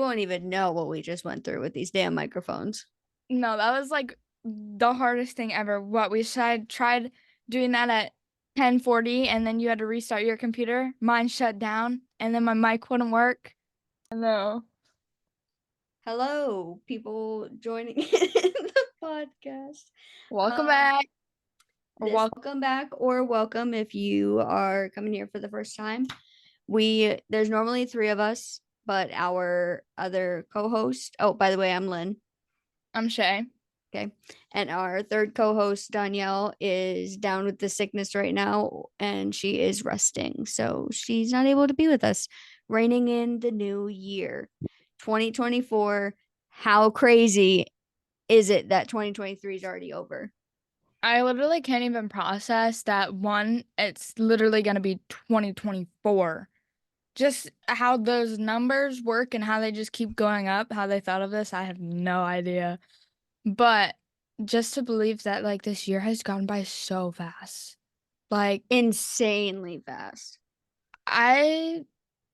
won't even know what we just went through with these damn microphones. No, that was like the hardest thing ever. What we tried doing that at 10:40 and then you had to restart your computer. Mine shut down and then my mic wouldn't work. No. Hello, people joining in the podcast. Welcome Um, back. Or this welcome back or welcome if you are coming here for the first time. There's normally three of us, but our other co-host. Oh, by the way, I'm Lynn. I'm Shay. Okay. And our third co-host, Danielle, is down with the sickness right now and she is resting. So she's not able to be with us. Reigning in the new year, 2024. How crazy is it that 2023 is already over? I literally can't even process that one. It's literally going to be 2024. Just how those numbers work and how they just keep going up, how they thought of this, I have no idea. But just to believe that like this year has gone by so fast. Like Insanely fast. I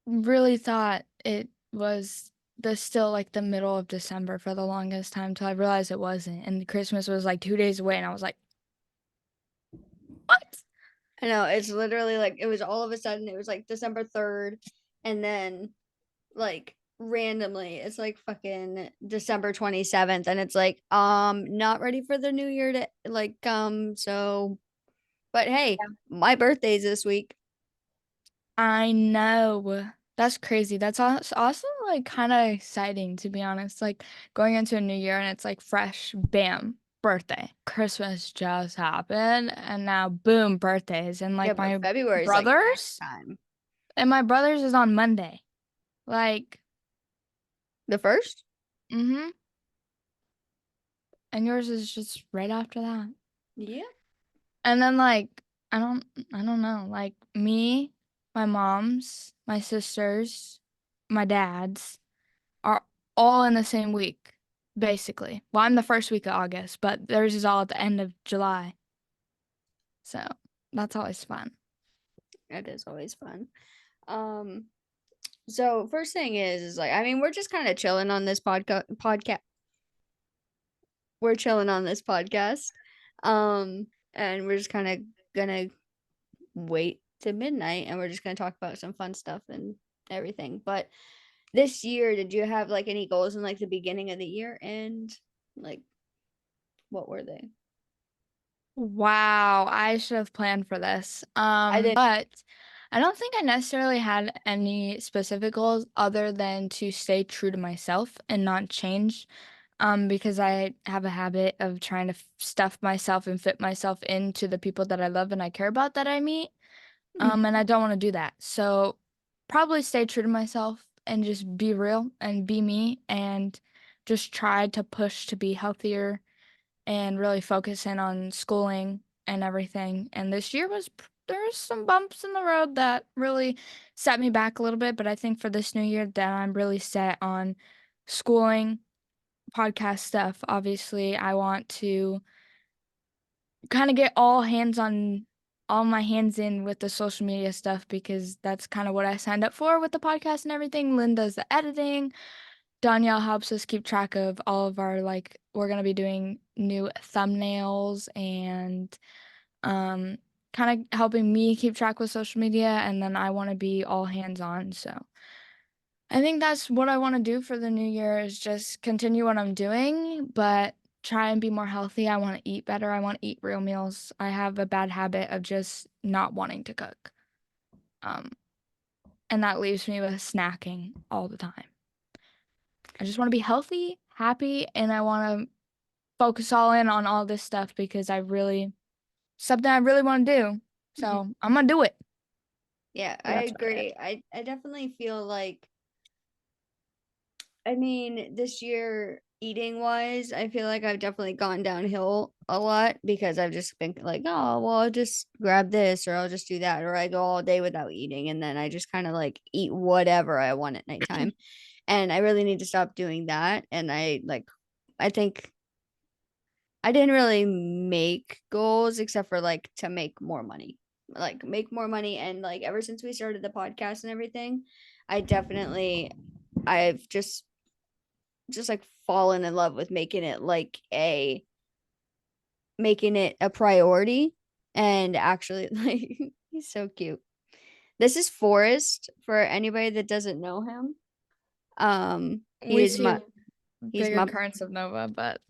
really thought it was still like the middle of December for the longest time till I realized it wasn't. And Christmas was like 2 days away and I was like, what? I know, it's literally like it was all of a sudden it was like December 3rd and then like randomly it's like fucking December 27th and it's like not ready for the new year to like come. So but hey, my birthday's this week. I know. That's crazy. That's also like kind of exciting to be honest. Like going into a new year and it's like fresh, bam, birthday. Christmas just happened and now boom, birthdays. And Yeah, like but my February is like tax brothers time. and my brothers is on Monday. Like, The first. mm-hmm. And yours is just right after that. Yeah. And then like I don't know. Like me, my mom's, my sisters, my dad's are all in the same week, basically. Well, I'm the first week of August, but theirs is all at the end of July. So that's always fun. It is always fun. um so first thing is like I mean we're just kind of chilling on this podcast. We're chilling on this podcast. And we're just kind of gonna wait to midnight and we're just gonna talk about some fun stuff and everything. But this year, did you have like any goals in like the beginning of the year and like what were they? Wow, I should have planned for this. I didn't. But I don't think I necessarily had any specific goals other than to stay true to myself and not change. Because I have a habit of trying to stuff myself and fit myself into the people that I love and I care about that I meet. And I don't want to do that. So probably stay true to myself and just be real and be me and just try to push to be healthier and really focus in on schooling and everything. And this year there's some bumps in the road that really set me back a little bit, but I think for this new year that I'm really set on schooling, podcast stuff. Obviously, I want to kind of get all my hands in with the social media stuff because that's kind of what I signed up for with the podcast and everything. Lynn does the editing. Danielle helps us keep track of all of our like we're gonna be doing new thumbnails and um kind of helping me keep track with social media and then I want to be all hands on. So I think that's what I want to do for the new year is just continue what I'm doing, but try and be more healthy. I want to eat better. I want to eat real meals. I have a bad habit of just not wanting to cook. Um, and that leaves me with snacking all the time. I just want to be healthy, happy, and I want to focus all in on all this stuff because something I really want to do. So I'm gonna do it. Yeah, So I that's about it. agree. I definitely feel like I mean, this year eating wise, I feel like I've definitely gone downhill a lot because I've just been like, oh, well, I'll just grab this or I'll just do that, or I go all day without eating and then I just kind of like eat whatever I want at nighttime. And I really need to stop doing that. And I think I didn't really make goals except for like to make more money. Like make more money and like ever since we started the podcast and everything, I definitely I've just just like fallen in love with making it a priority, and actually like he's so cute. This is Forrest for anybody that doesn't know him. He We is see my he's bigger my currents of Nova, but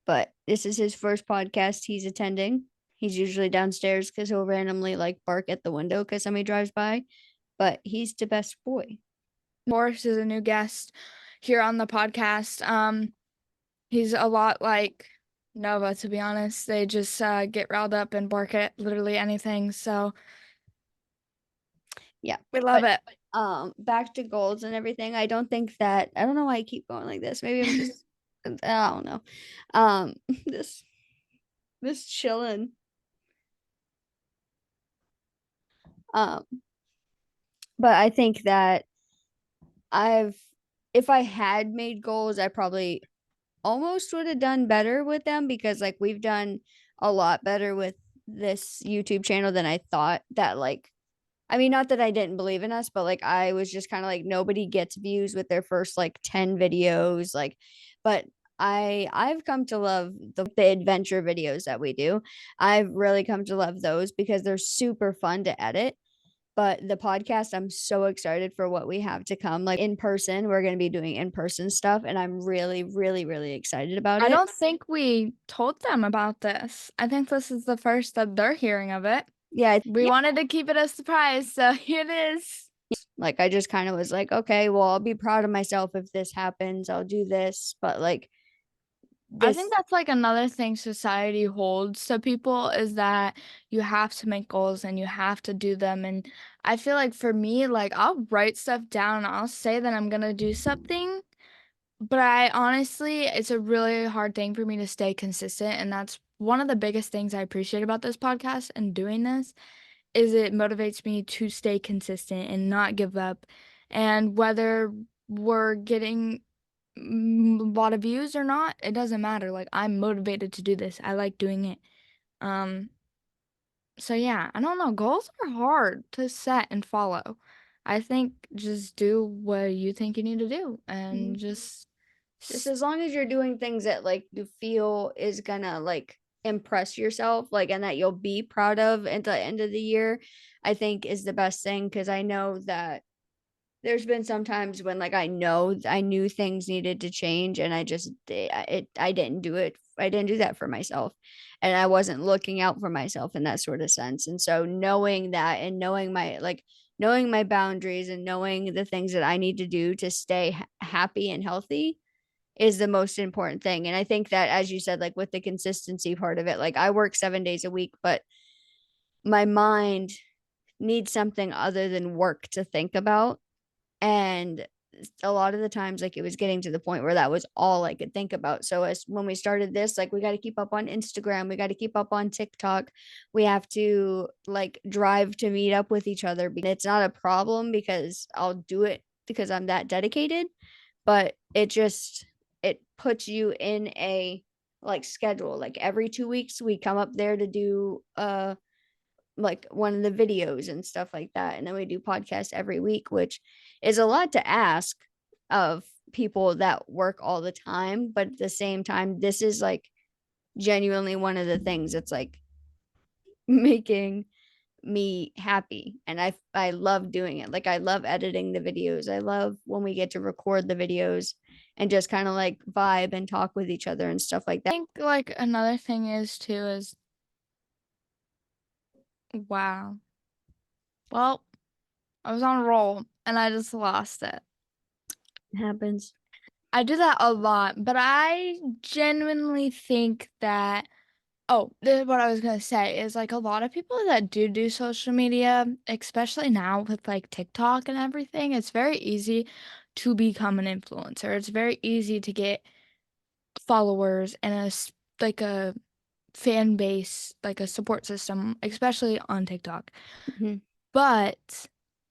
but this is his first podcast he's attending. He's usually downstairs because he'll randomly like bark at the window because somebody drives by. But he's the best boy. Morris is a new guest here on the podcast. He's a lot like Nova, to be honest. They just get riled up and bark at literally anything. So Yeah. we love But it. back to goals and everything. I don't know why I keep going like this. Maybe I'm just I don't know. Um this this chilling. Um but I think that I've if I had made goals, I probably almost would have done better with them because like we've done a lot better with this YouTube channel than I thought. That like I mean, not that I didn't believe in us, but like I was just kind of like nobody gets views with their first like 10 videos. Like, but I've come to love the adventure videos that we do. I've really come to love those because they're super fun to edit. But the podcast, I'm so excited for what we have to come. Like in person, we're going to be doing in person stuff, and I'm really, really, really excited about I it. don't think we told them about this. I think this is the first that they're hearing of it. Yeah, We wanted to keep it a surprise, so here it is. like I just kind of was like, okay, well, I'll be proud of myself if this happens. I'll do this, but like I think this that's like another thing society holds to people is that you have to make goals and you have to do them. And I feel like for me, like I'll write stuff down, I'll say that I'm gonna do something, but I honestly, it's a really hard thing for me to stay consistent. And that's one of the biggest things I appreciate about this podcast and doing this is it motivates me to stay consistent and not give up. And whether we're getting a lot of views or not, it doesn't matter. Like I'm motivated to do this. I like doing it. Um, so yeah, I don't know. Goals are hard to set and follow. I think just do what you think you need to do and Mhm. just Just as long as you're doing things that like you feel is gonna like impress yourself, like and that you'll be proud of at the end of the year, I think is the best thing because I know that there's been some times when like I knew things needed to change and I didn't do it. I didn't do that for myself. And I wasn't looking out for myself in that sort of sense. And so knowing that and knowing my boundaries and knowing the things that I need to do to stay happy and healthy is the most important thing. And I think that as you said, like with the consistency part of it, like I work 7 days a week, but my mind needs something other than work to think about. And a lot of the times like it was getting to the point where that was all I could think about. So as when we started this, like we got to keep up on Instagram, we got to keep up on TikTok. We have to like drive to meet up with each other. It's not a problem because I'll do it because I'm that dedicated, but it puts you in a like schedule. Like every 2 weeks we come up there to do like one of the videos and stuff like that. And then we do podcasts every week, which is a lot to ask of people that work all the time. But at the same time, this is like genuinely one of the things that's like making me happy. And I love doing it. Like I love editing the videos. I love when we get to record the videos and just kind of like vibe and talk with each other and stuff like I that. think like another thing is too is wow. Well, I was on a roll and I just lost it. It happens. I do that a lot, but I genuinely think that oh, this is what I was gonna say is like a lot of people that do social media, especially now with like TikTok and everything, it's very easy to become an influencer. It's very easy to get followers and like a fan base, like a support system, especially on TikTok. Mhm. But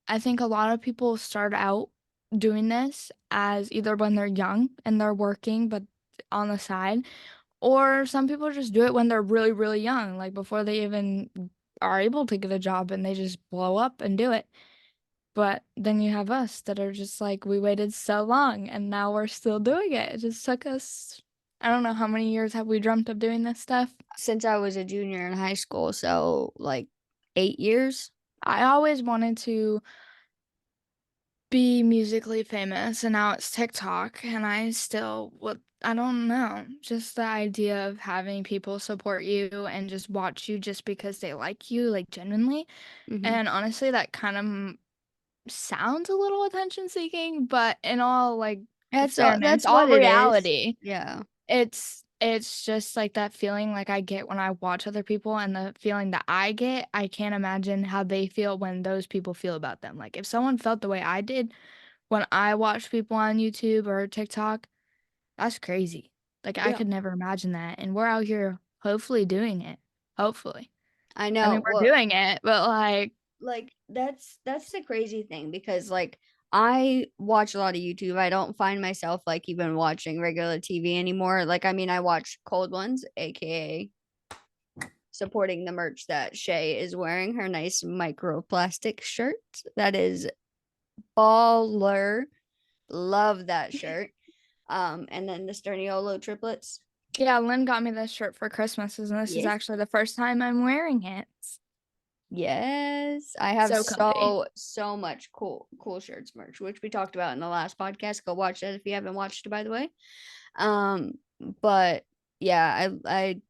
I think a lot of people start out doing this as either when they're young and they're working, but on the side, or some people just do it when they're really, really young, like before they even are able to get a job and they just blow up and do it. But then you have us that are just like, we waited so long and now we're still doing it. It just took us, I don't know how many years have we dreamt of doing this stuff. Since I was a junior in high school, so like 8 years. I always wanted to be musically famous and now it's TikTok and I still would I don't know. Just the idea of having people support you and just watch you just because they like you, like genuinely. Hmm. And honestly, that kind of sounds a little attention seeking, but in all like fairness, That's what all it is. reality, Yeah. it's just like that feeling like I get when I watch other people and the feeling that I get, I can't imagine how they feel when those people feel about them. Like if someone felt the way I did when I watch people on YouTube or TikTok, that's crazy. Like I Yeah. could never imagine that. And we're out here hopefully doing it. Hopefully. I I mean, know. we're Well, doing it, but like like that's the crazy thing because like I watch a lot of YouTube. I don't find myself like even watching regular TV anymore. Like I mean I watch Cold Ones, aka supporting the merch that Shay is wearing, her nice microplastic shirt. That is baller. Love that shirt. And then the Sterniolo triplets. yeah, Lynn got me this shirt for Christmas, and this is Yes. actually the first time I'm wearing it. Yes. I have So comfy. so much cool shirts merch, which we talked about in the last podcast. Go watch that if you haven't watched it, by the way. Um, but yeah, I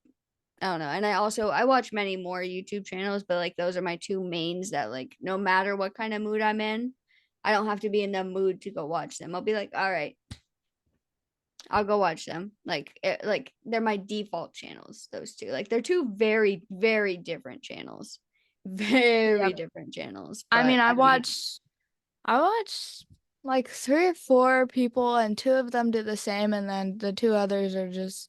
don't know. And I watch many more YouTube channels, but like those are my two mains that like no matter what kind of mood I'm in, I don't have to be in the mood to go watch them. I'll be like, all right, I'll go watch them. Like they're my default channels, those two. Like they're two very different channels. Very Yep. different channels. I But mean, I mean, I watch like 3 or 4 people, and 2 of them do the same, and then the 2 others are just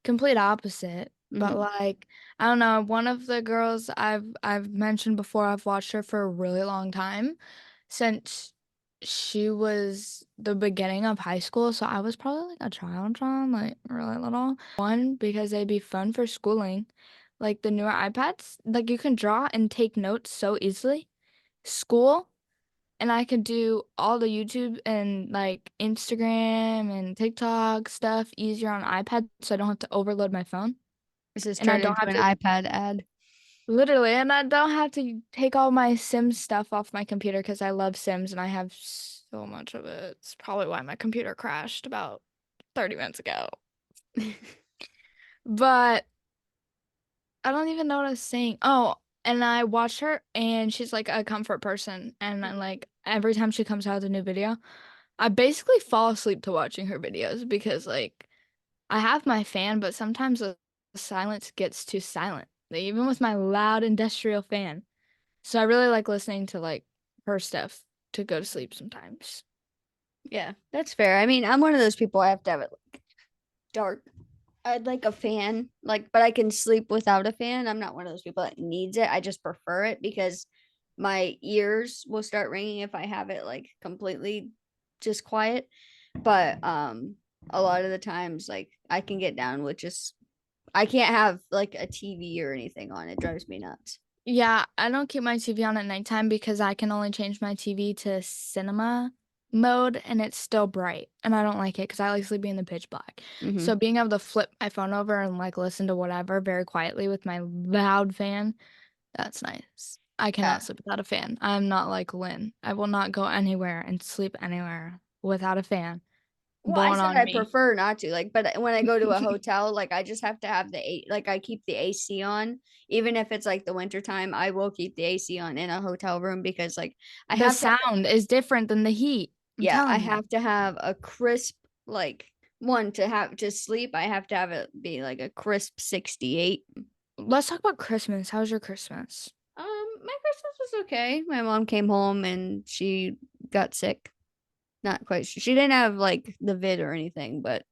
complete opposite. But mhm. like, I don't know, one of the girls I've mentioned before, I've watched her for a really long time, since she was the beginning of high school, so I was probably like a child, like really little. One, because they'd be fun for schooling. Like the newer iPads, like you can draw and take notes so easily. School and I could do all the YouTube and like Instagram and TikTok stuff easier on iPad so I don't have to overload my phone. This has And I turned don't into have an to iPad ad. literally, and I don't have to take all my Sims stuff off my computer because I love Sims and I have so much of it. It's probably why my computer crashed about 30 minutes ago. But I don't even know what I was saying. Oh, and I watch her and she's like a comfort person. And I like every time she comes out with a new video, I basically fall asleep to watching her videos because like I have my fan, but sometimes the silence gets too silent. Like, even with my loud industrial fan. So I really like listening to like her stuff to go to sleep sometimes. Yeah, that's fair. I mean, I'm one of those people I have to have it like dark. I'd like a fan, like, but I can sleep without a fan. I'm not one of those people that needs it. I just prefer it because my ears will start ringing if I have it like completely just quiet. But a lot of the times like I can get down with just I can't have like a TV or anything on. It drives me nuts. Yeah, I don't keep my TV on at nighttime because I can only change my TV to cinema mode and it's still bright. And I don't like it because I like sleeping in the pitch black. So Mm-hmm. being able to flip my phone over and like listen to whatever very quietly with my loud fan, that's nice. I cannot Yeah. sleep without a fan. I'm not like Lynn. I will not go anywhere and sleep anywhere without a fan Well, I blowing said on I me. prefer not to, like, but when I go to a hotel, like, I just have to have like, I keep the AC on, even if it's like the winter time, I will keep the AC on in a hotel room because, like, I The have to, sound is different than the heat. I'm yeah, I telling you. have to have a crisp, like, one to have to sleep, I have to have it be like a crisp 68. Let's talk about Christmas. How was your Christmas? My Christmas was okay. My mom came home and she got sick. Not quite sure. She didn't have like the vid or anything, but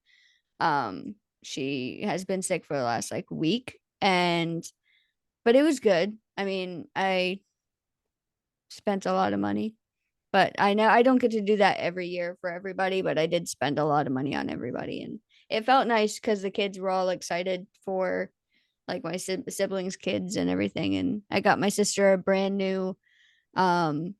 she has been sick for the last like week and but it was good. I mean, I spent a lot of money, but I know I don't get to do that every year for everybody, but I did spend a lot of money on everybody and it felt nice because the kids were all excited for like my siblings kids and everything and I got my sister a brand new um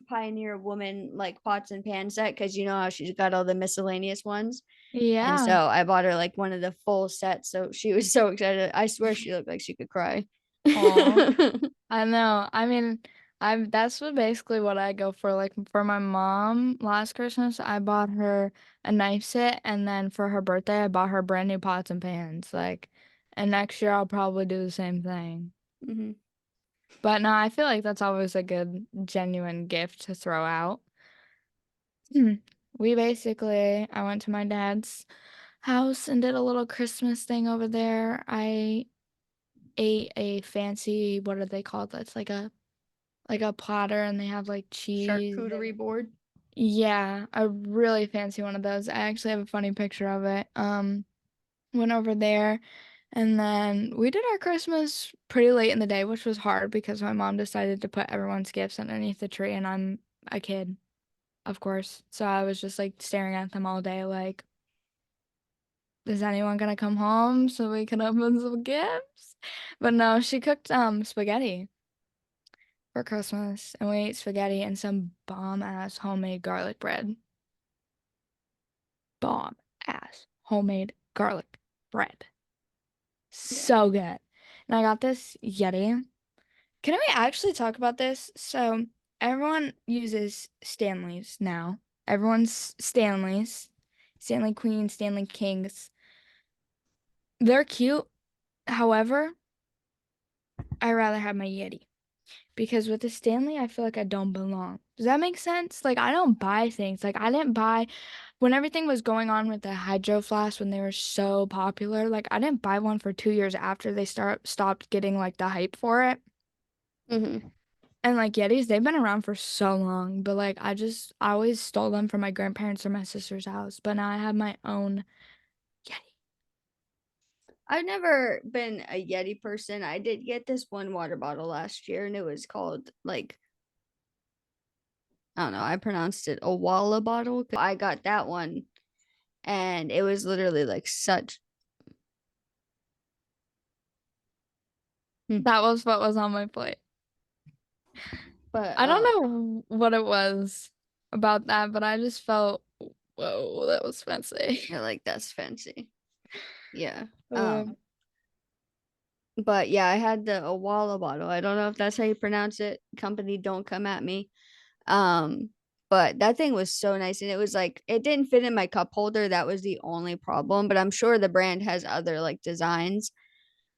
Pioneer Woman like pots and pan set because you know how she's got all the miscellaneous ones. And Yeah. so I bought her like one of the full sets. So she was so excited. I swear she looked like she could cry. Aw. I know. I mean, I'm that's what basically what I go for. Like for my mom last Christmas, I bought her a knife set, and then for her birthday, I bought her brand new pots and pans. Like, and next year I'll probably do the same thing. Hmm. But no, I feel like that's always a good, genuine gift to throw out. Hmm. We basically, I went to my dad's house and did a little Christmas thing over there. I ate a fancy, what are they called? That's like a platter and they have like cheese Charcuterie and board. yeah, a really fancy one of those. I actually have a funny picture of it. Went over there and then we did our Christmas pretty late in the day, which was hard because my mom decided to put everyone's gifts underneath the tree and I'm a kid, of course. So I was just like staring at them all day like, is anyone gonna come home so we can open some gifts? But no, she cooked spaghetti for Christmas, and we ate spaghetti and some bomb ass homemade garlic bread. Bomb ass homemade garlic bread. Yeah. So good. And I got this Yeti. Can we actually talk about this? So everyone uses Stanleys now. Everyone's Stanleys. Stanley Queen, Stanley Kings. They're cute. However, I rather have my Yeti. Because with the Stanley, I feel like I don't belong. Does that make sense? Like I don't buy things. Like I didn't buy when everything was going on with the Hydro Flask when they were so popular. Like I didn't buy one for 2 years after they stopped getting like the hype for it. Hmm. And like Yetis, they've been around for so long, but like I always stole them from my grandparents or my sister's house. But now I have my own Yeti. I've never been a Yeti person. I did get this one water bottle last year, and it was called like I don't know. I pronounced it a Walla bottle. I got that one, and it was literally like such. Hmm. That was what was on my plate. But I don't know what it was about that, but I just felt, whoa, that was fancy. yeah, like that's fancy. Yeah. Um, But yeah, I had the Owala bottle. I don't know if that's how you pronounce it. Company, don't come at me. Um, but that thing was so nice, and it was like it didn't fit in my cup holder. That was the only problem. But I'm sure the brand has other like designs.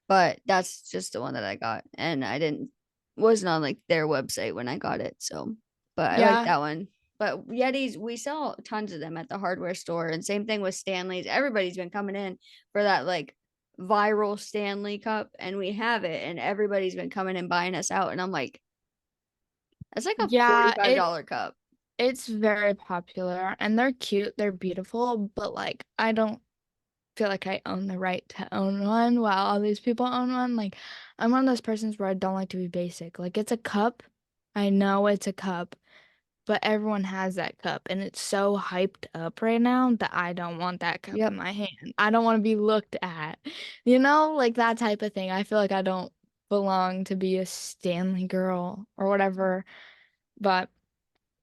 But that's just the one that I got, and I didn't wasn't on like their website when I got it. So, but I like yeah, that one. But Yetis, we sell tons of them at the hardware store, and same thing with Stanley's. Everybody's been coming in for that like viral Stanley cup, and we have it, and everybody's been coming and buying us out. And I'm like, that's like a yeah, $45 cup. it's very popular and they're cute, they're beautiful, but like I don't feel like I own the right to own one while all these people own one. Like I'm one of those persons where I don't like to be basic. Like it's a cup. I know it's a cup, but everyone has that cup and it's so hyped up right now that I don't want that cup in Yep. my hand. I don't want to be looked at. You know, like that type of thing. I feel like I don't belong to be a Stanley girl or whatever. But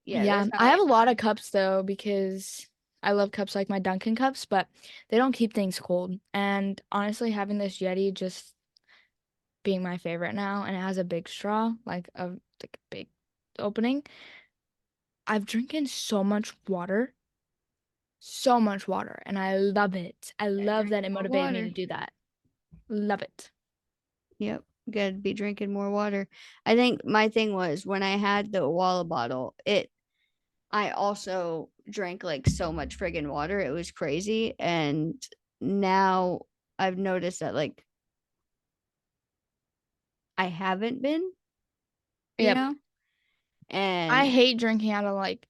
Yeah, yeah, that's I how have a lot of cups though because I love cups like my Dunkin' cups, but they don't keep things cold. And honestly, having this Yeti just being my favorite now, and it has a big straw, like a big opening. I've drinking so much water, and I love it. I gotta love drink that it more motivated me to water. do that. Love it. Yep. Gotta be drinking more water. I think my thing was when I had the Owala bottle, I also drank like so much friggin' water. It was crazy. And now I've noticed that like I haven't been, you Yep. know? I And hate drinking out of like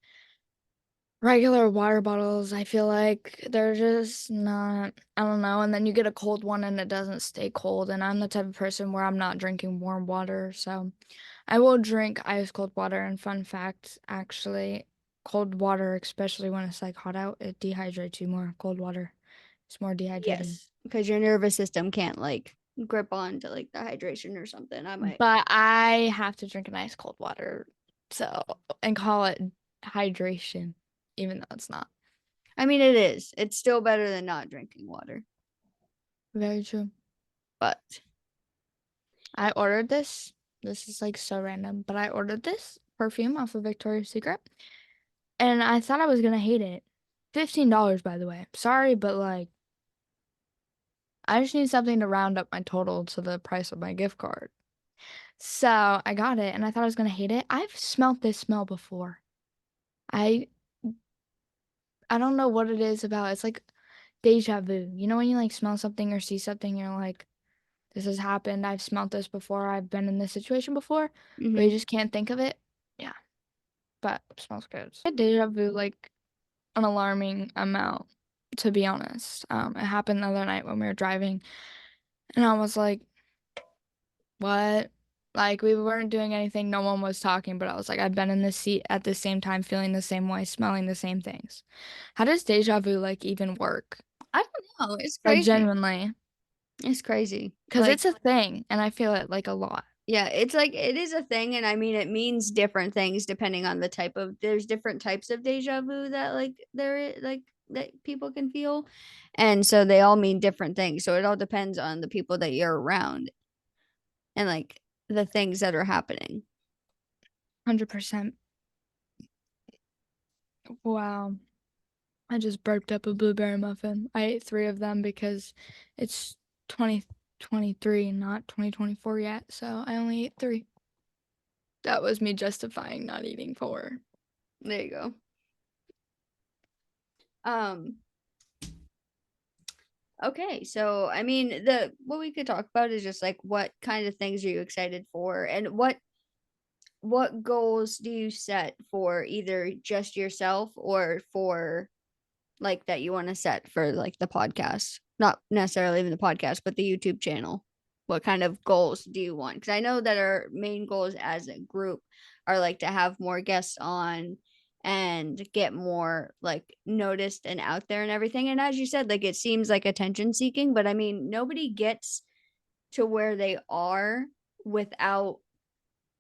regular water bottles. I feel like they're just not, I don't know. And then you get a cold one and it doesn't stay cold. And I'm the type of person where I'm not drinking warm water. So I will drink ice cold water. And fun fact, actually, cold water, especially when it's like hot out, it dehydrates you more. Cold water is more dehydrating. yes, because your nervous system can't like grip on to like the hydration or something. I might. But I have to drink an ice cold water So, and call it hydration, even though it's not. I mean, it is. It's still better than not drinking water. Very true. But I ordered this. This is like so random, but I ordered this perfume off of Victoria's Secret, and I thought I was gonna hate it. $15, by the way. Sorry, but like, I just need something to round up my total to the price of my gift card. So I got it, and I thought I was gonna hate it. I've smelt this smell before. I I don't know what it is about. It's like deja vu. You know when you like smell something or see something, you're like, this has happened. I've smelt this before. I've been in this situation before, but you mm-hmm. just can't think of it. Yeah, but it smells good. I had deja vu like an alarming amount, to be honest. It happened the other night when we were driving, and I was like, what? Like, we weren't doing anything, no one was talking, but I was like, I've been in this seat at the same time, feeling the same way, smelling the same things. How does deja vu like even work? I don't know. It's Like, crazy. genuinely, It's crazy. because Like, it's a thing, and I feel it like a lot. yeah, it's like it is a thing, and I mean it means different things depending on the type of there's different types of deja vu that like like that people can feel. And so they all mean different things. So it all depends on the people that you're around and like the things that are happening. 100%. Wow. I just burped up a blueberry muffin. I ate three of them because it's 2023, not 2024 yet, so I only ate three. That was me justifying not eating four. There you go. Um okay, so I mean the what we could talk about is just like what kind of things are you excited for and what goals do you set for either just yourself or for like that you want to set for like the podcast? Not necessarily even the podcast, but the YouTube channel. What kind of goals do you want? Because I know that our main goals as a group are like to have more guests on and get more like noticed and out there and everything. And as you said, like it seems like attention seeking, but I mean, nobody gets to where they are without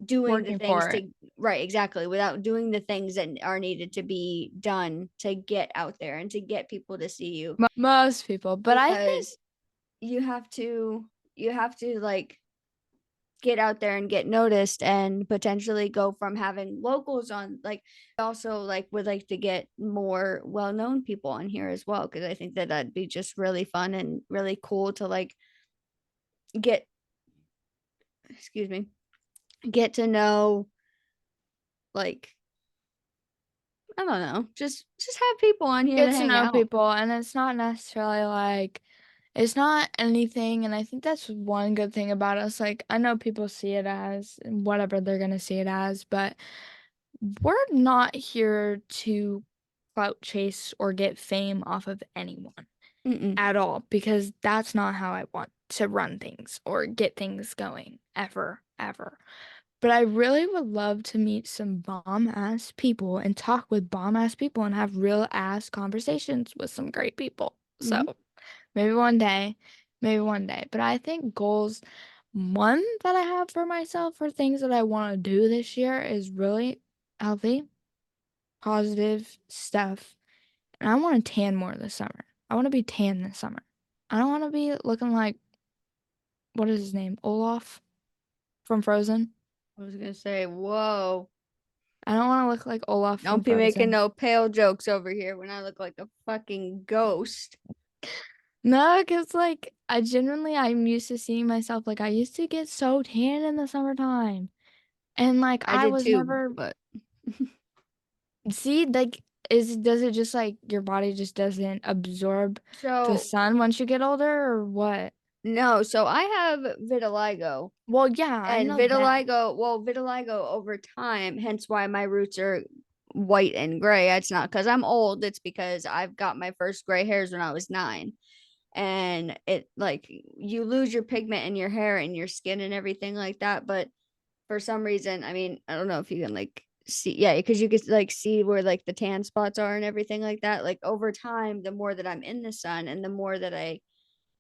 doing the Working things for it. to right exactly without doing the things that are needed to be done to get out there and to get people to see you Most people, but I think because you have to like get out there and get noticed and potentially go from having locals on like also like would like to get more well-known people on here as well because I think that that'd be just really fun and really cool to like get excuse me get to know like I don't know. Just have people on here to get to hang know out. people, and it's not necessarily like it's not anything, and I think that's one good thing about us. Like, I know people see it as whatever they're gonna see it as, but we're not here to clout chase or get fame off of anyone Mm-mm. at all, because that's not how I want to run things or get things going ever, ever. But I really would love to meet some bomb ass people and talk with bomb ass people and have real ass conversations with some great people. So Mm-hmm. maybe one day, maybe one day. But I think goals, one that I have for myself for things that I want to do this year is really healthy, positive stuff. And I want to tan more this summer. I want to be tan this summer. I don't want to be looking like, what is his name? Olaf from Frozen. I was gonna say, whoa. I don't want to look like Olaf from Don't be making Frozen. no pale jokes over here when I look like a fucking ghost. No, because like I'm used to seeing myself like I used to get so tan in the summertime. And like I I did was too, never but see like is does it just like your body just doesn't absorb the so sun once you get older or what? no, so I have vitiligo. Well, yeah, I And know that. vitiligo over time, hence why my roots are white and gray. It's not because I'm old, it's because I've got my first gray hairs when I was 9. And it like you lose your pigment in your hair and your skin and everything like that. But for some reason, I mean, I don't know if you can like see, yeah, because you could like see where like the tan spots are and everything like that. Like over time, the more that I'm in the sun and the more that I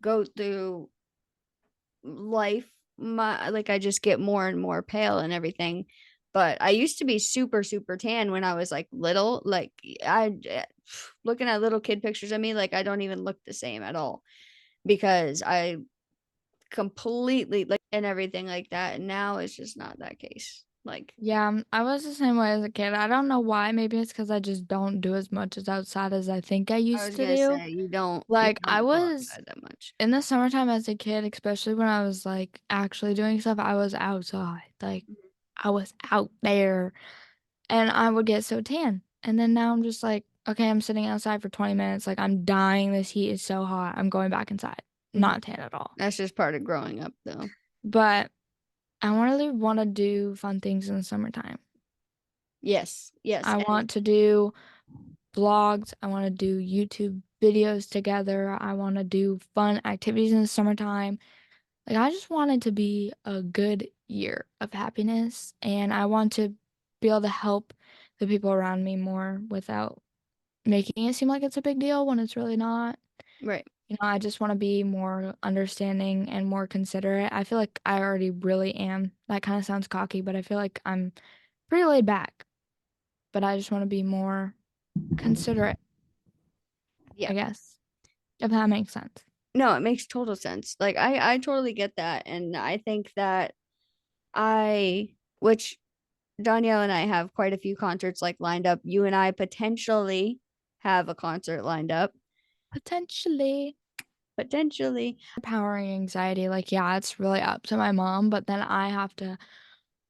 go through life, my like I just get more and more pale and everything. But I used to be super, super tan when I was like little. Like I looking at little kid pictures of me, like I don't even look the same at all because I completely like and everything like that. And now it's just not that case. Like Yeah, I was the same way as a kid. I don't know why. Maybe it's because I just don't do as much as outside as I think I I used was to gonna do. say, you Like, I don't go was outside that much. in the summertime as a kid, especially when I was like actually doing stuff, I was outside. Like, Mhm. I was out there and I would get so tan. And then now I'm just like, okay, I'm sitting outside for 20 minutes. Like, I'm dying. This heat is so hot. I'm going back inside. Mhm. Not tan at all. That's just part of growing up, though. But I really want to do fun things in the summertime. Yes, yes, I and want to do vlogs. I want to do YouTube videos together. I want to do fun activities in the summertime. Like, I just want it to be a good year of happiness, and I want to be able to help the people around me more without making it seem like it's a big deal when it's really not. right. You know, I just want to be more understanding and more considerate. I feel like I already really am. That kind of sounds cocky, but I feel like I'm pretty laid back. But I just want to be more considerate, Yeah. I guess, if that makes sense. No, it makes total sense. Like I totally get that, and I think that which Danielle and I have quite a few concerts like lined up. You and I potentially have a concert lined up. Potentially. Potentially. Empowering anxiety, like, yeah, it's really up to my mom, but then I have to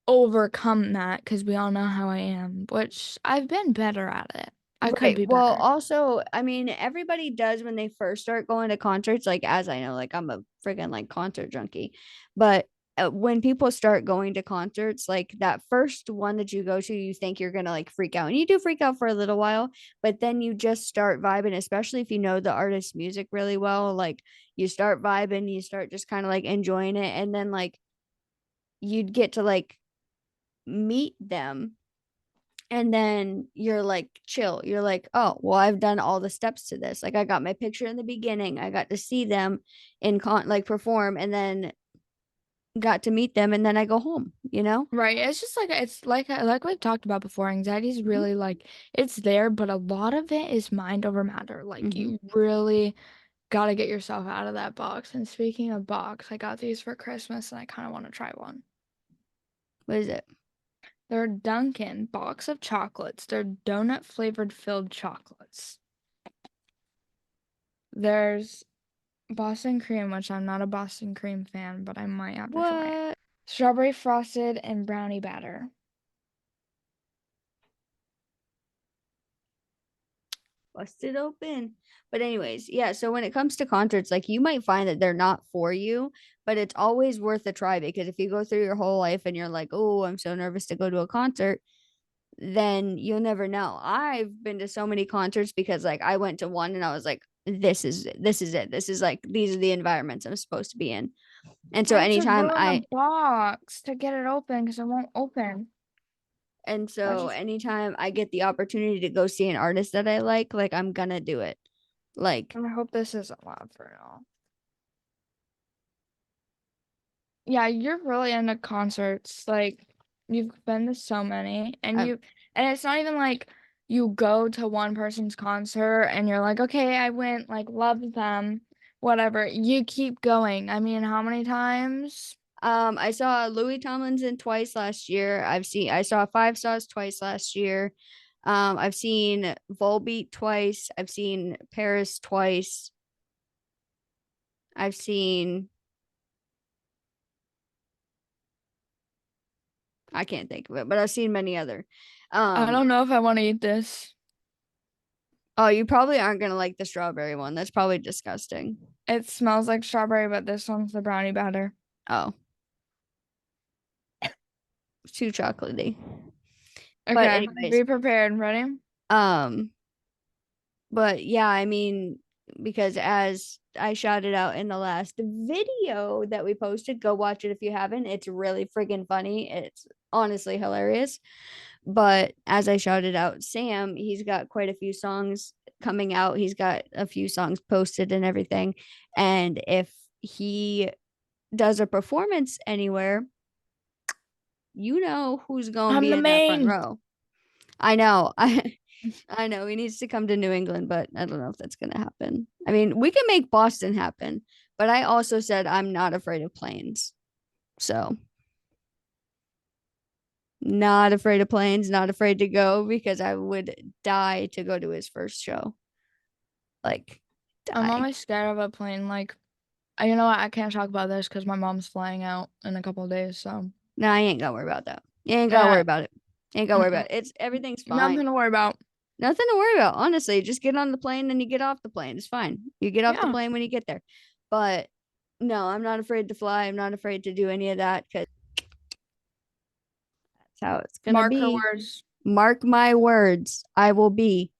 overcome that because we all know how I am, which I've been better at it. I could Right. be Well, better. also, I mean, everybody does when they first start going to concerts. Like, as I know, like, I'm a friggin' like concert junkie. But when people start going to concerts, like that first one that you go to, you think you're gonna like freak out, and you do freak out for a little while, but then you just start vibing, especially if you know the artist's music really well. Like, you start vibing, you start just kind of like enjoying it, and then like you'd get to like meet them and then you're like chill, you're like, oh well, I've done all the steps to this, like I got my picture in the beginning, I got to see them in like perform, and then got to meet them, and then I go home, you know. Right. It's like we've talked about before, anxiety is Mm-hmm. really like it's there, but a lot of it is mind over matter. Like Mm-hmm. you really gotta get yourself out of that box. And speaking of box, I got these for Christmas and I kind of want to try one. What is it? They're Dunkin' box of chocolates. They're donut flavored filled chocolates. There's Boston cream, which I'm not a Boston cream fan, but I might have to try it. What? Strawberry frosted and brownie batter. Busted open. But anyways, yeah, so when it comes to concerts, like you might find that they're not for you, but it's always worth a try, because if you go through your whole life and you're like, oh, I'm so nervous to go to a concert, then you'll never know. I've been to so many concerts because like I went to one and I was like, this is it. This is like, these are the environments I'm supposed to be in. And so I had to anytime ruin I the box to get it open because it won't open. and I so just anytime I get the opportunity to go see an artist that I like I'm gonna do it. Like I hope this isn't loud for y'all. Yeah, you're really into concerts. Like you've been to so many I and it's not even like you go to one person's concert and you're like, okay, I went, like loved them, whatever. You keep going. I mean, how many times? I saw Louis Tomlinson twice last year. I saw Five Stars twice last year. I've seen Volbeat twice. I've seen Paris twice. I've seen I can't think of it, but I've seen many other. I Um, don't know if I want to eat this. oh, you probably aren't gonna like the strawberry one. That's probably disgusting. It smells like strawberry, but this one's the brownie batter. Oh, it's too chocolatey. But Okay, anyways, be prepared. Ready? um, but yeah, I mean, because as I shouted out in the last video that we posted, go watch it if you haven't. It's really friggin' funny. It's honestly hilarious. But as I shouted out, Sam, he's got quite a few songs coming out. He's got a few songs posted and everything. And if he does a performance anywhere, you know who's gonna I'm be the in that front main. row. I know. I know he needs to come to New England, but I don't know if that's gonna happen. I mean, we can make Boston happen, but I also said I'm not afraid of planes. So not afraid of planes, not afraid to go because I would die to go to his first show. Like I'm die. always scared of a plane. Like, you know what? I can't talk about this because my mom's flying out in a couple of days. So No, I ain't gotta worry about that. You ain't gotta yeah, worry about it. Ain't gotta worry about it. It's everything's fine. nothing to worry about. Nothing to worry about. Honestly, just get on the plane and you get off the plane. It's fine. You get off the Yeah, plane when you get there. But no, I'm not afraid to fly. I'm not afraid to do any of that because that's how it's gonna mark her be. words. Mark my words. I will be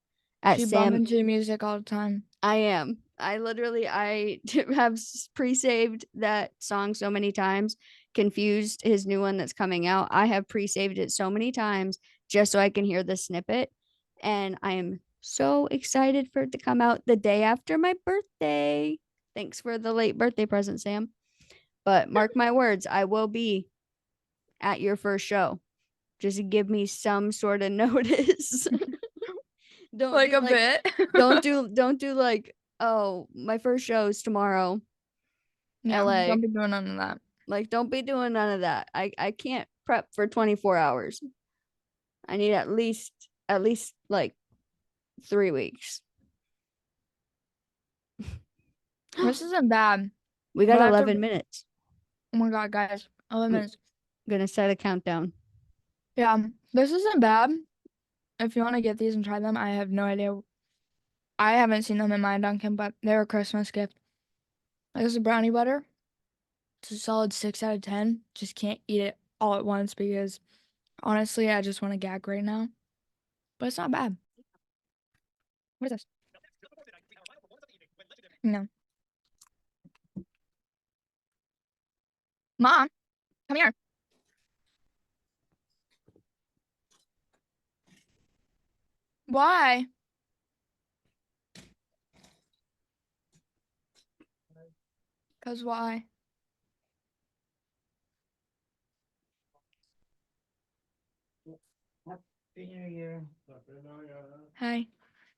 at She Sam. bumping to music all the time. I am. I have pre-saved that song so many times. Confused, his new one that's coming out. I have pre-saved it so many times just so I can hear the snippet. And I am so excited for it to come out the day after my birthday. Thanks for the late birthday present, Sam. But mark my words, I will be at your first show. Just give me some sort of notice. Don't Like do a like bit. don't do like, oh, my first show is tomorrow, Yeah, LA. don't be doing none of that. Like, don't be doing none of that. I can't prep for 24 hours. I need at least like 3 weeks. This isn't bad, We got but 11 minutes. oh my god, guys, 11 I'm minutes. gonna set a countdown. Yeah, this isn't bad. If you want to get these and try them, I have no idea. I haven't seen them in my Dunkin', but they're a Christmas gift. This is brownie butter. It's a solid 6 out of 10. Just can't eat it all at once because honestly, I just want to gag right now. But it's not bad. What is this? No. Mom, come here. Why? Because why? Happy New Year. Hi.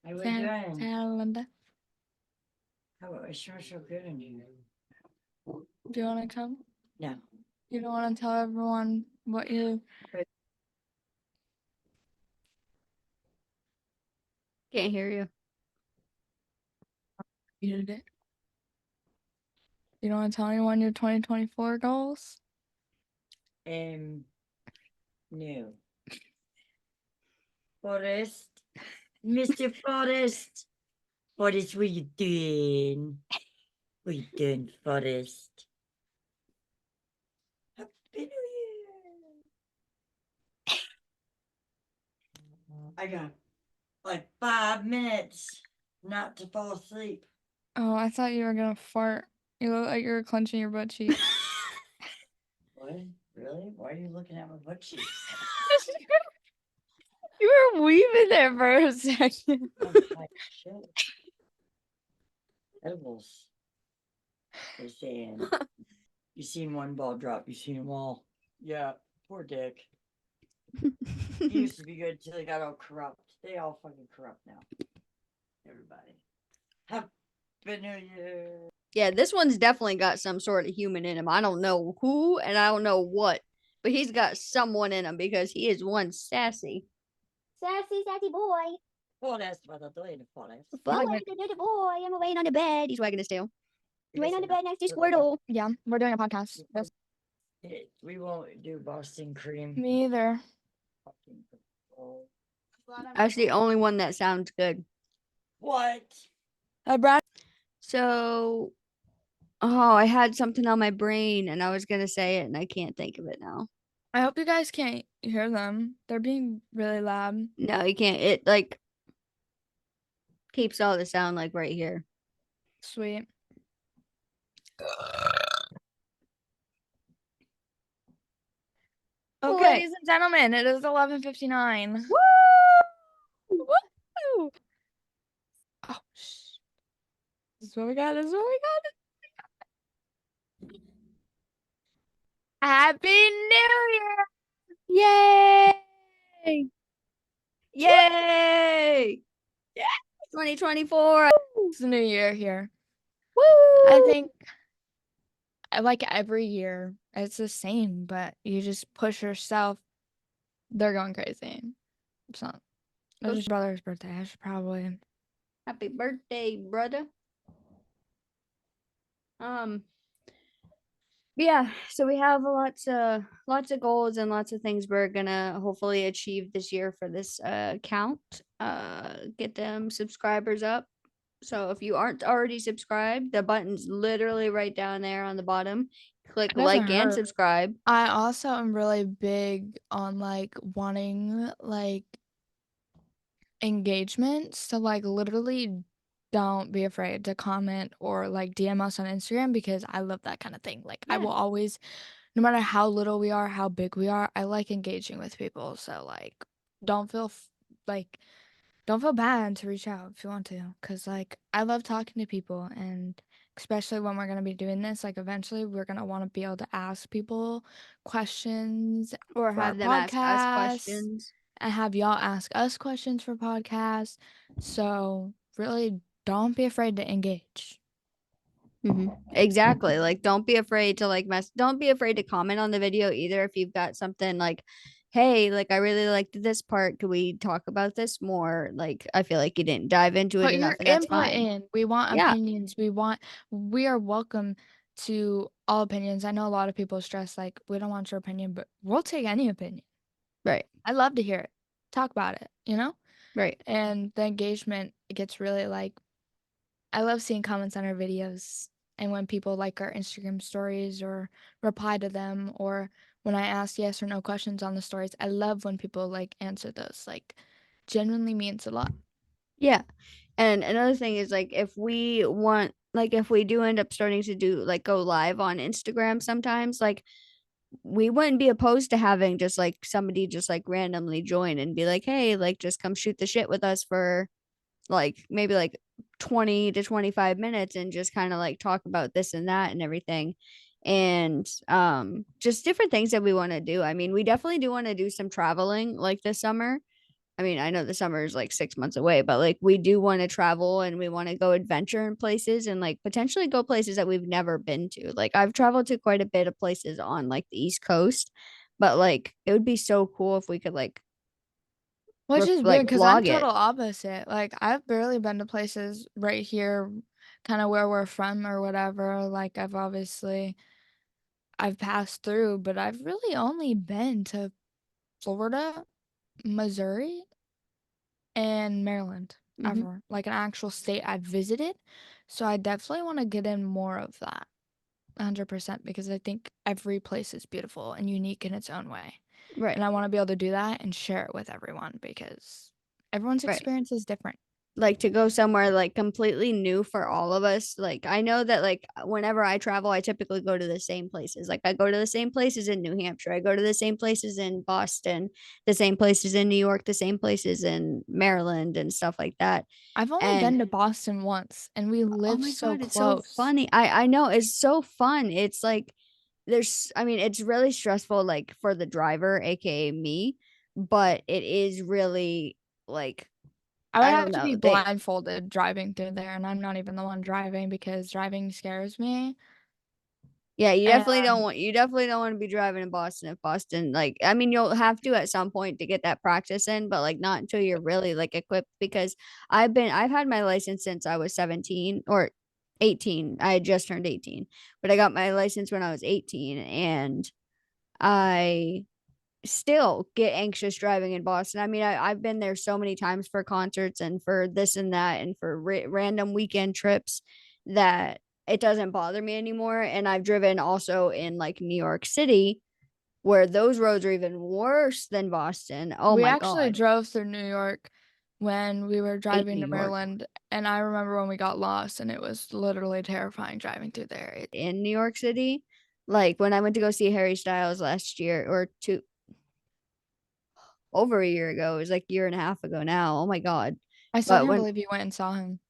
How we Say hi, doing? say hi, Linda. How it smells so good in here. Do you want to come? No. You don't want to tell everyone what you Can't hear you. did it. You don't want to tell anyone your 2024 goals? No. Forrest. Mr. Forrest. Forrest, what you doing? What you doing, Forrest? Happy New Year. I got like 5 minutes not to fall asleep. Oh, I thought you were gonna fart. You look like you were clenching your butt cheeks. What? Really? Why are you looking at my butt cheeks? You were weaving there for a second. I'm like, shit. Edibles. They're saying, you seen one ball drop, you seen them all. Yeah, poor Dick. He used to be good till he got all corrupt. They all fucking corrupt now. Everybody. Happy New Year. Yeah, this one's definitely got some sort of human in him. I don't know who and I don't know what, but he's got someone in him because he is one sassy. Sassy boy. Forrest, vad är det Forrest? Boy, I'm laying on the bed. He's wagging his tail. Laying on the bed next to Little Squirtle. Yeah, we're doing a podcast. Yes. We won't do Boston cream. Me either. Fucking control. That's the only one that sounds good. What? Brad. So, oh, I had something on my brain and I was gonna say it and I can't think of it now. I hope you guys can't hear them. They're being really loud. No, you can't. It like keeps all the sound like right here. Sweet. Okay. Ladies and gentlemen, it is 11:59. Woo! Woo! Oh, shh. This is what we got. This is what we got. Happy New Year! Yay! Yay! Yeah! 2024. It's the new year here. Woo! I think like every year it's the same, but you just push yourself. They're going crazy. It's not. It's just brother's birthday. I should probably. Happy birthday, brother. Yeah, so we have lots of goals and lots of things we're gonna hopefully achieve this year for this account. Get them subscribers up. So if you aren't already subscribed, the button's literally right down there on the bottom. Click It doesn't like and hurt. subscribe. I also am really big on like wanting like engagement. So like literally don't be afraid to comment or like DM us on Instagram because I love that kind of thing. Like I Yeah. will always, no matter how little we are, how big we are, I like engaging with people. So like don't feel like don't feel bad to reach out if you want to, because like I love talking to people, and especially when we're going to be doing this, like eventually we're going to want to be able to ask people questions Or for our have them ask us podcast questions. and have y'all ask us questions for podcasts. So really don't be afraid to engage. Exactly. Like don't be afraid to don't be afraid to comment on the video either if you've got something like, hey, like I really liked this part. Could we talk about this more? Like I feel like you didn't dive into it Put enough, your and that's input fine. in. We want Yeah. opinions. We are welcome to all opinions. I know a lot of people stress like we don't want your opinion, but we'll take any opinion. Right. I love to hear it. Talk about it, you know? Right. And the engagement gets really like I love seeing comments on our videos and when people like our Instagram stories or reply to them or when I ask yes or no questions on the stories. I love when people like answer those. Like genuinely means a lot. Yeah. And another thing is like if we want like if we do end up starting to do like go live on Instagram sometimes, like we wouldn't be opposed to having just like somebody just like randomly join and be like, hey, like just come shoot the shit with us for like maybe like 20 to 25 minutes and just kind of like talk about this and that and everything. And just different things that we want to do. I mean, we definitely do want to do some traveling like this summer. I mean, I know the summer is like 6 months away, but like we do want to travel and we want to go adventure in places and like potentially go places that we've never been to. Like I've traveled to quite a bit of places on like the East Coast, but like it would be so cool if we could Which is weird like because I'm vlog it. total opposite. Like I've barely been to places right here, kind of where we're from or whatever. Like I've passed through, but I've really only been to Florida, Missouri, and Maryland Hmm. ever. Like an actual state I've visited. So I definitely want to get in more of that. 100% because I think every place is beautiful and unique in its own way. Right. And I want to be able to do that and share it with everyone because everyone's Right. experience is different. Like to go somewhere like completely new for all of us. Like I know that like whenever I travel, I typically go to the same places. Like I go to the same places in New Hampshire. I go to the same places in Boston, the same places in New York, the same places in Maryland and stuff like that. I've only And been to Boston once and we oh live my so God, it's so close. funny. I know it's so fun. It's like I mean, it's really stressful like for the driver, aka me, but it is really like I would I don't have to know. be blindfolded driving through there and I'm not even the one driving because driving scares me. Yeah, And you definitely don't want to be driving in Boston if Boston like I mean you'll have to at some point to get that practice in, but like not until you're really like equipped because I've had my license since I was 17 or 18. I had just turned 18, but I got my license when I was 18 and I still get anxious driving in Boston. I mean, I've been there so many times for concerts and for this and that and for random weekend trips that it doesn't bother me anymore. And I've driven also in like New York City where those roads are even worse than Boston. Oh we my actually God. drove through New York when we were Hate driving New to York. Maryland and I remember when we got lost and it was literally terrifying driving through there. In New York City. Like when I went to go see Harry Styles last year or two over a year ago, it was like a year and a half ago now. Oh my God. I still But can't when believe you went and saw him.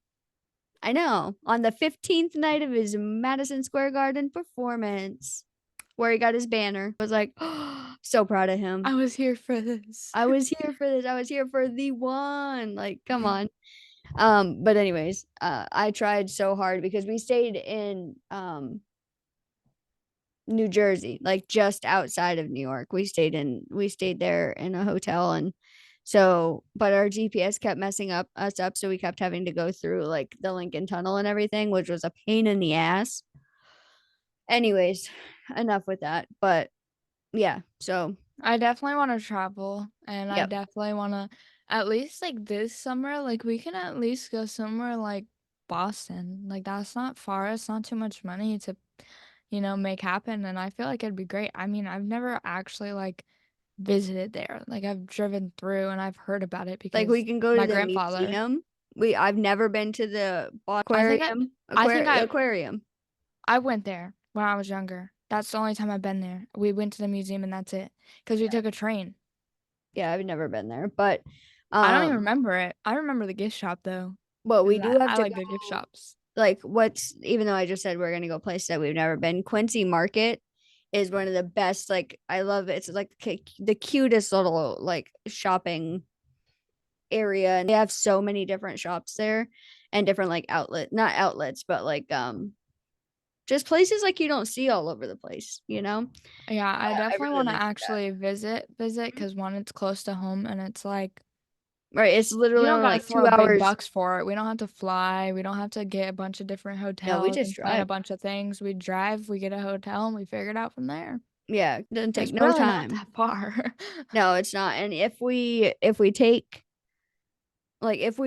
I know. On the 15th night of his Madison Square Garden performance, where he got his banner, I was like, So proud of him. I was here for this. I was here for this. I was here for the one. Like, come on. But anyways, I tried so hard because we stayed in New Jersey, like just outside of New York. We stayed there in a hotel, and so but our GPS kept messing us up, so we kept having to go through like the Lincoln Tunnel and everything, which was a pain in the ass. Anyways, enough with that. But yeah, so I definitely want to travel, and I yep. definitely want to, at least like this summer, like we can at least go somewhere like Boston. Like that's not far. It's not too much money to, make happen. And I feel like it'd be great. I mean, I've never actually like visited there. Like I've driven through and I've heard about it Like we because can go to my the grandfather. museum. I've never been to the I think I, I think I, aquarium. I went there when I was younger. That's the only time I've been there. We went to the museum and that's it. Because we took a train. Yeah, I've never been there, but I don't even remember it. I remember the gift shop though. well, we 'Cause do have I to like go the gift shops. like what's even though I just said we're gonna go places that we've never been, Quincy Market is one of the best. Like I love it. It's like the cutest little like shopping area, and they have so many different shops there and different like not outlets, but like just places like you don't see all over the place, you know? Yeah, I I definitely really want to like that. actually visit Mhm. because one, it's close to home and it's like Right. It's you literally don't only gotta like throw 2 hours. big bucks for it. We don't have to fly. We don't have to get a bunch of different No, we hotels just and plan a drive. bunch of things. We drive, we get a hotel, and we figure it out from there. Yeah, it doesn't take It's no really not time. that far. No, it's not. And if we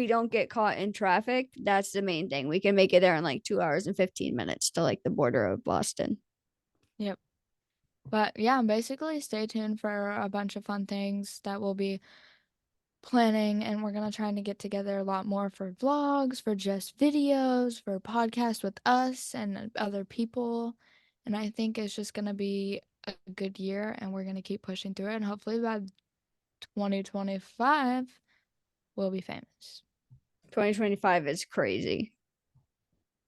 don't get caught in traffic, that's the main thing. We can make it there in like 2 hours and 15 minutes to like the border of Boston. Yep. But yeah, basically stay tuned for a bunch of fun things that we'll be planning, and we're gonna try to get together a lot more for vlogs, for just videos, for podcasts with us and other people. And I think it's just gonna be a good year and we're gonna keep pushing through it, and hopefully by 2025 we'll be famous. 2025 is crazy.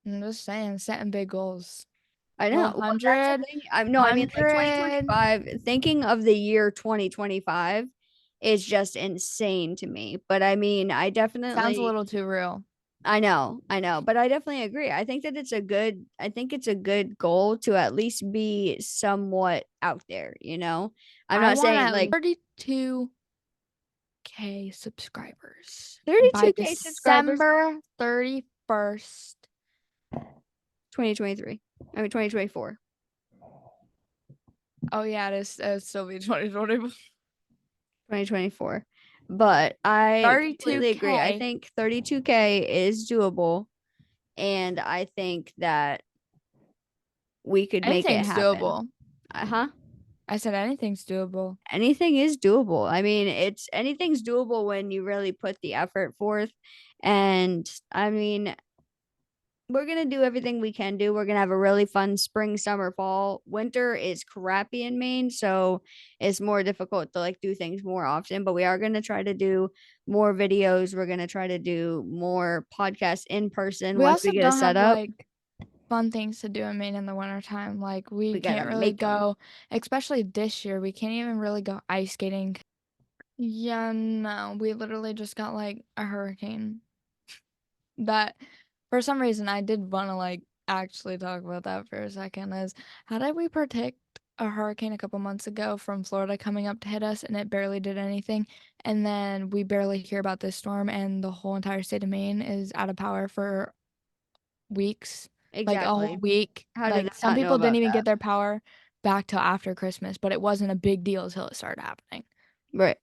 I'm just saying, setting big goals. I know. Well, that's the 100, thing. I mean like 100 2025, thinking of the year 2025 is just insane to me. But I mean, sounds a little too real. I know, but I definitely agree. I think it's a good goal to at least be somewhat out there, you know? I'm I not want saying at like 32K subscribers by 32K subscribers, December 31st. 2023. I mean 2024. Oh yeah, it'll still be 2024. 2024. But I completely agree. I 32K. think 32K is doable, and I think that we could make it Anything's happen. doable. Uh-huh. I said anything's doable. Anything is doable. I mean, it's anything's doable when you really put the effort forth. And I mean, we're gonna do everything we can do. We're gonna have a really fun spring, summer, fall. Winter is crappy in Maine, so it's more difficult to like do things more often. But we are gonna try to do more videos. We're gonna try to do more podcasts in person We once we also get a don't have setup. like fun things to do in Maine in the wintertime. Like we We gotta can't really make them. go, especially this year, we can't even really go ice skating. Yeah, no, we literally just got like a hurricane. That for some reason I did want to like actually talk about that for a second is how did we protect a hurricane a couple months ago from Florida coming up to hit us and it barely did anything, and then we barely hear about this storm and the whole entire state of Maine is out of power for weeks, like a whole Exactly. week. How did Like I some not know people didn't about even that? get their power back till after Christmas, but it wasn't a big deal until it started happening. Right.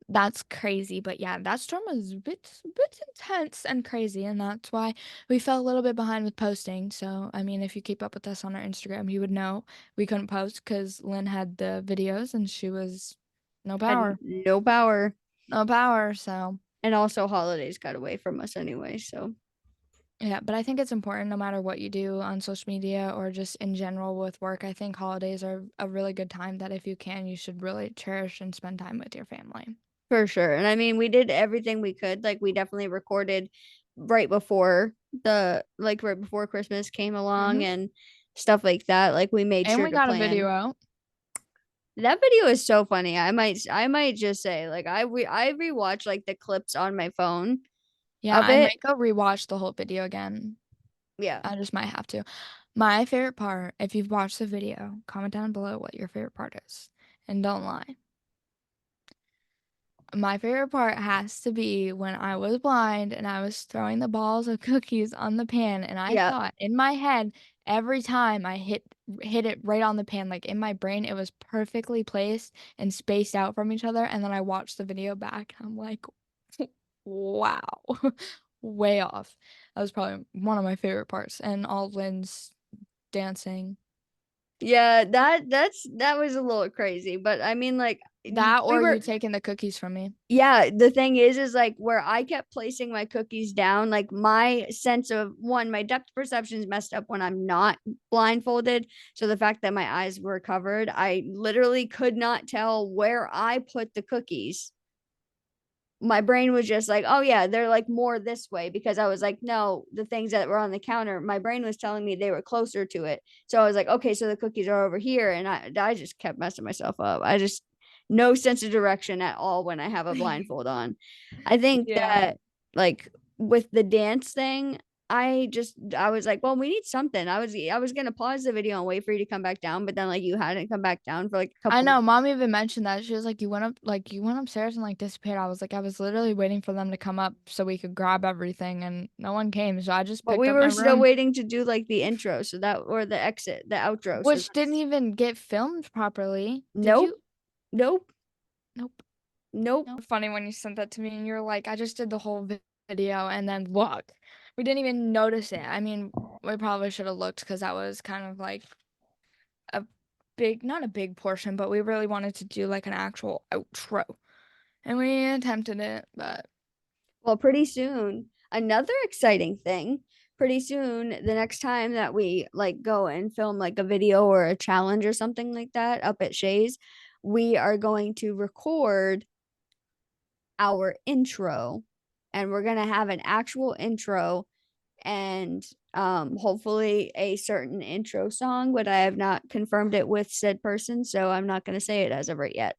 That's crazy, but yeah, that storm was a bit intense and crazy, and that's why we fell a little bit behind with posting. So, I mean, if you keep up with us on our Instagram, you would know we couldn't post because Lynn had the videos and she was no Had power, no power. no power. So, And also holidays got away from us anyway, so yeah, but I think it's important no matter what you do on social media or just in general with work. I think holidays are a really good time that if you can, you should really cherish and spend time with your family. for sure. And I mean, we did everything we could. Like we definitely recorded right before right before Christmas came along Hmm. and stuff like that. Like we made And sure we to got a video plan. out. That video is so funny. I might just say like I rewatch like the clips on my phone Yeah, of I it. might go rewatch the whole video again. Yeah. I just might have to. My favorite part, if you've watched the video, comment down below what your favorite part is. And don't lie. My favorite part has to be when I was blind and I was throwing the balls of cookies on the pan, and I Yeah. thought in my head every time I hit it right on the pan, like in my brain it was perfectly placed and spaced out from each other, and then I watched the video back and I'm like, wow. Way off. That was probably one of my favorite parts, and all Lynn's dancing. Yeah, that was a little crazy, but I mean like That we or were you taking the cookies from me. yeah, the thing is like where I kept placing my cookies down, like my sense of one, my depth perception is messed up when I'm not blindfolded. So the fact that my eyes were covered, I literally could not tell where I put the cookies. My brain was just like, oh yeah, they're like more this way because I was like, no, the things that were on the counter, my brain was telling me they were closer to it. So I was like, okay, so the cookies are over here. And I just kept messing myself up. I just no sense of direction at all when I have a blindfold on. I think Yeah. that like with the dance thing, I was like, well, we need something. I was gonna pause the video and wait for you to come back down, but then like you hadn't come back down for like a I couple. know, mom even mentioned that. She was like, you went upstairs and like disappeared. I was like, I was literally waiting for them to come up so we could grab everything, and no one came. So I just But picked we up my were still room, waiting to do like the intro, so that or the exit, the outro. So which didn't even get filmed properly. Did nope, you? nope, Nope. nope. No. Funny when you sent that to me and you're like, I just did the whole video and then look, we didn't even notice it. I mean, we probably should have looked because that was kind of like a big, not a big portion, but we really wanted to do like an actual outro. And we attempted it, but Well, pretty soon, another exciting thing. Pretty soon, the next time that we like go and film like a video or a challenge or something like that up at Shay's, we are going to record our intro, and we're gonna have an actual intro and hopefully a certain intro song, but I have not confirmed it with said person, so I'm not going to say it as of right yet.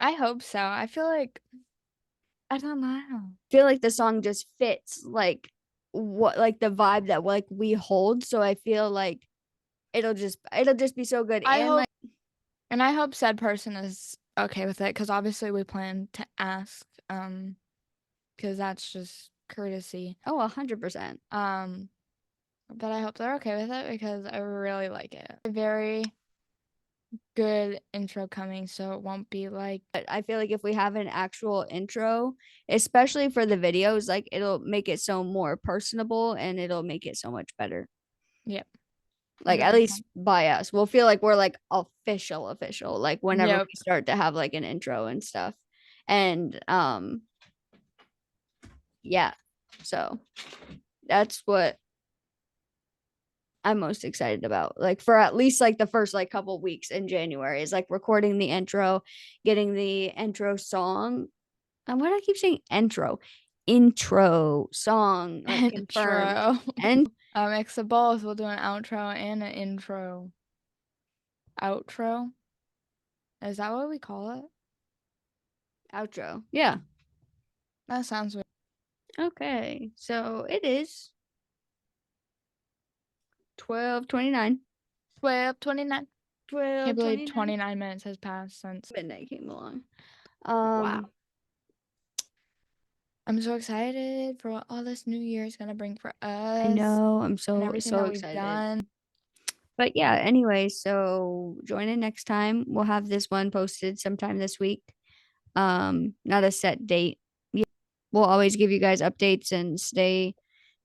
I hope so. I feel like, I don't know. I feel like the song just fits like what like the vibe that like we hold, so I feel like it'll just be so good. I And hope, like and I hope said person is okay with it because obviously we plan to ask, because that's just courtesy. oh 100%. But I hope they're okay with it because I really like it. A very good intro coming, so it won't be like, But I feel like if we have an actual intro, especially for the videos, like it'll make it so more personable and it'll make it so much better. yep, Like at 100%. least by us, we'll feel like we're like official, like whenever Yep. we start to have like an intro and stuff. And yeah, so that's what I'm most excited about. Like for at least like the first like couple weeks in January is like recording the intro, getting the intro song. And why do I keep saying intro song like confirmed Intro. and A mix of both. We'll do an outro and an intro. Outro? Is that what we call it? outro. Yeah. That sounds weird. Okay. So it is 12:29. 12:29. Can't believe 12:29. 29 minutes has passed since. Midnight came along. Wow. I'm so excited for what all this new year is gonna bring for us. I know. I'm And so everything so that we've excited. done. But yeah, anyway, so join in next time. We'll have this one posted sometime this week. Not a set date. Yeah. We'll always give you guys updates and stay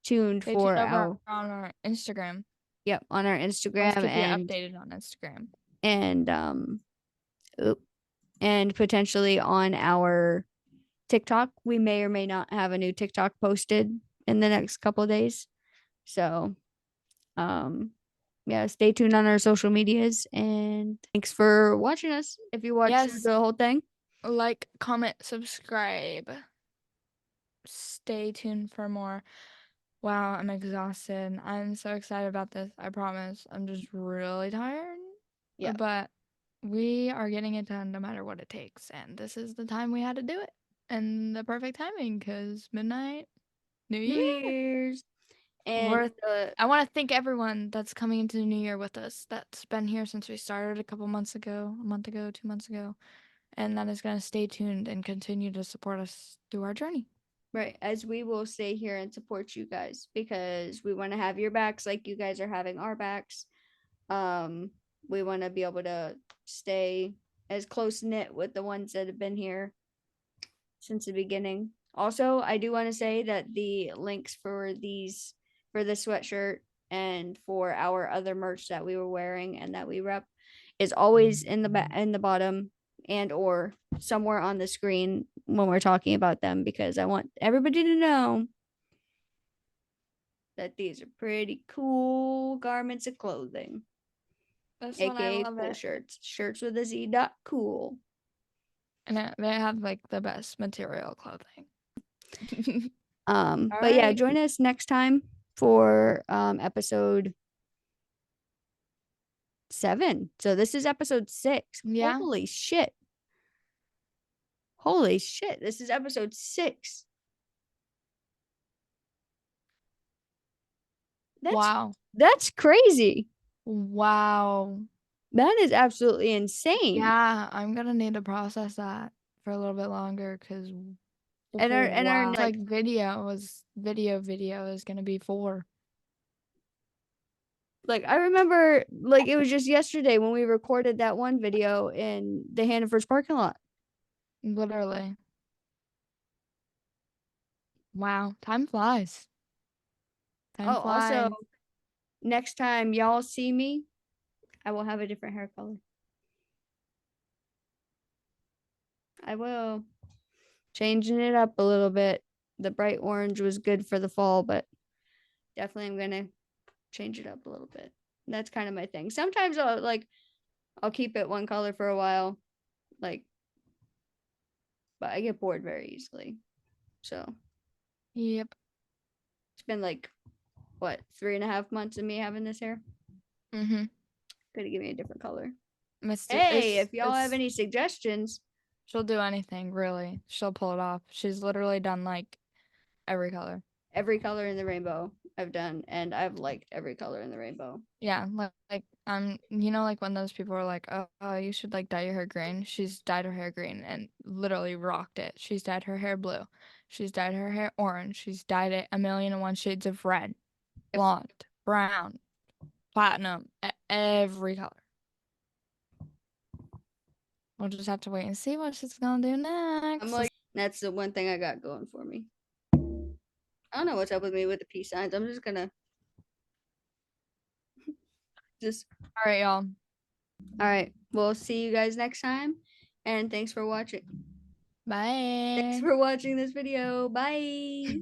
tuned Stay for tuned over our on our Instagram. yep, on our Let's Instagram keep you updated on Instagram. and oop, and potentially on our TikTok. We may or may not have a new TikTok posted in the next couple of days. So, yeah, stay tuned on our social medias and thanks for watching us. If you watched Yes. the whole thing, Like, comment, subscribe. Stay tuned for more. Wow, I'm exhausted. I'm so excited about this. I promise. I'm just really tired. yeah. But we are getting it done no matter what it takes. And this is the time we had to do it. And the perfect timing because midnight, New New Year. Year's. And I want to thank everyone that's coming into the new year with us, that's been here since we started a month ago, 2 months ago, and that is going to stay tuned and continue to support us through our journey. right, as we will stay here and support you guys because we want to have your backs like you guys are having our backs. We want to be able to stay as close knit with the ones that have been here since the beginning. Also, I do want to say that the links for the sweatshirt and for our other merch that we were wearing and that we rep is always in the bottom and or somewhere on the screen when we're talking about them because I want everybody to know that these are pretty cool garments of clothing. That's what I AKA love cool it. shirts with a Z. Cool. And they have like the best material clothing. But yeah, join us next time for episode 7. So this is episode 6. Yeah. Holy shit. Holy shit. This is episode 6. Wow. That's crazy. Wow. That is absolutely insane. Yeah, I'm gonna need to process that for a little bit longer because And our like video is gonna be 4. Like I remember like it was just yesterday when we recorded that one video in the Hannaford's parking lot. Literally. Wow, time flies. Time flies. Also, next time y'all see me, I will have a different hair color. I will. Changing it up a little bit. The bright orange was good for the fall, but definitely I'm gonna change it up a little bit. That's kind of my thing. Sometimes I'll keep it one color for a while, like, but I get bored very easily. So Yep. it's been like what 3.5 months of me having this hair. Mm-hmm. Gotta give me a different color. Mr. Hey, if y'all have any suggestions, she'll do anything, really. She'll pull it off. She's literally done like every color. Every color in the rainbow I've done, and I've liked every color in the rainbow. Yeah, like you know, like when those people are like, oh, you should like dye your hair green. She's dyed her hair green and literally rocked it. She's dyed her hair blue. She's dyed her hair orange. She's dyed it 1,000,001 shades of red, blonde, brown, platinum, every color. We'll just have to wait and see what she's gonna do next. I'm like, that's the one thing I got going for me. I don't know what's up with me with the peace signs. I'm just gonna all right, y'all. All right. We'll see you guys next time. And thanks for watching. Bye. Thanks for watching this video. Bye.